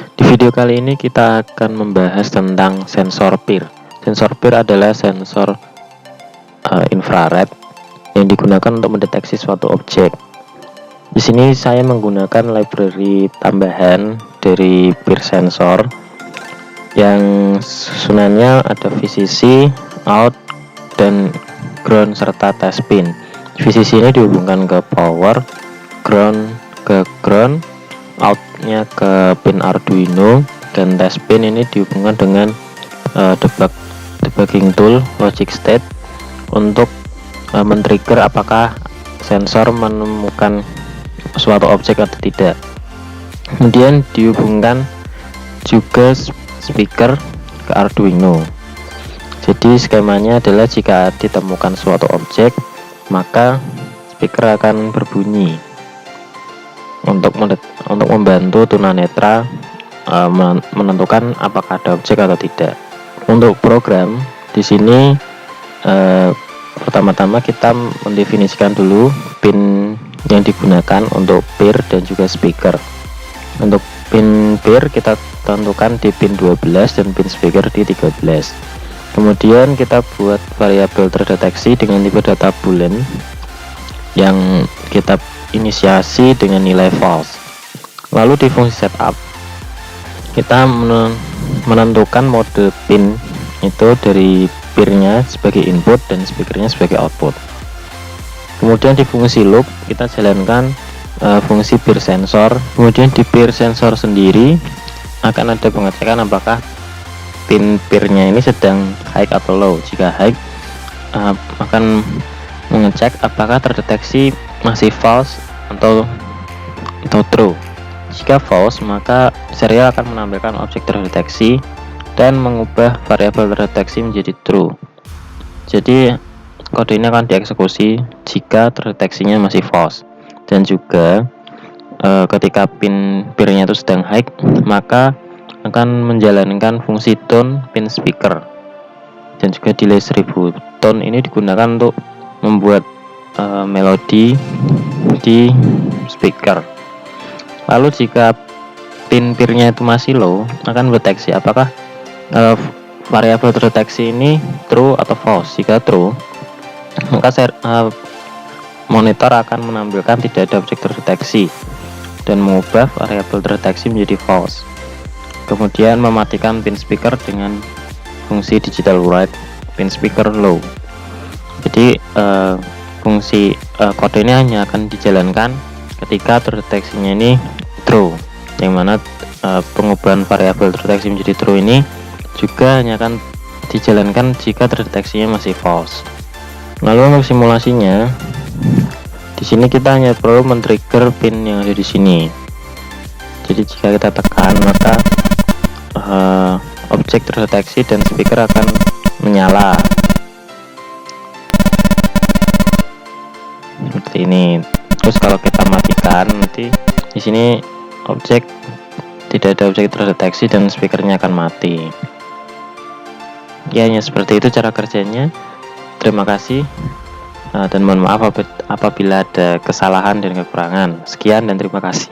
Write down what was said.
Di video kali ini kita akan membahas tentang sensor PIR. Sensor PIR adalah sensor infrared yang digunakan untuk mendeteksi suatu objek. Di sini saya menggunakan library tambahan dari PIR sensor yang susunannya ada VCC, out, dan ground serta test pin. VCC ini dihubungkan ke power, ground ke ground, outnya ke pin Arduino, dan test pin ini dihubungkan dengan debugging tool logic state untuk men-trigger apakah sensor menemukan suatu objek atau tidak. Kemudian dihubungkan juga speaker ke Arduino. Jadi skemanya adalah jika ditemukan suatu objek, maka speaker akan berbunyi untuk membantu tunanetra menentukan apakah ada objek atau tidak. Untuk program di sini pertama-tama kita mendefinisikan dulu pin yang digunakan untuk PIR dan juga speaker. Untuk pin PIR kita tentukan di pin 12 dan pin speaker di 13. Kemudian kita buat variabel terdeteksi dengan tipe data boolean yang kita inisiasi dengan nilai false. Lalu di fungsi setup kita menentukan mode pin itu dari PIR-nya sebagai input dan speakernya sebagai output. Kemudian di fungsi loop kita jalankan fungsi PIR sensor. Kemudian di PIR sensor sendiri akan ada pengecekan apakah pin PIR-nya ini sedang high atau low. Jika high akan mengecek apakah terdeteksi masih false atau true. Jika false, maka serial akan menampilkan objek terdeteksi dan mengubah variabel terdeteksi menjadi true. Jadi kode ini akan dieksekusi jika terdeteksinya masih false. Dan juga ketika pin PIR-nya itu sedang high, maka akan menjalankan fungsi tone pin speaker. Dan juga delay 1000. Tone ini digunakan untuk membuat melodi di speaker. Lalu jika pin PIR-nya itu masih low, akan mendeteksi apakah variabel terdeteksi ini true atau false. Jika true, maka monitor akan menampilkan tidak ada objek terdeteksi dan mengubah variabel terdeteksi menjadi false. Kemudian mematikan pin speaker dengan fungsi digital write pin speaker low. Jadi fungsi kode ini hanya akan dijalankan ketika terdeteksinya ini true, yang mana pengubahan variabel terdeteksi menjadi true ini juga hanya akan dijalankan jika terdeteksinya masih false. Lalu untuk simulasinya, di sini kita hanya perlu men-trigger pin yang ada di sini. Jadi jika kita tekan, maka objek terdeteksi dan speaker akan menyala seperti ini. Terus kalau kita matikan, nanti di sini objek tidak ada objek terdeteksi dan speakernya akan mati. Ya, hanya seperti itu cara kerjanya. Terima kasih dan mohon maaf apabila ada kesalahan dan kekurangan. Sekian dan terima kasih.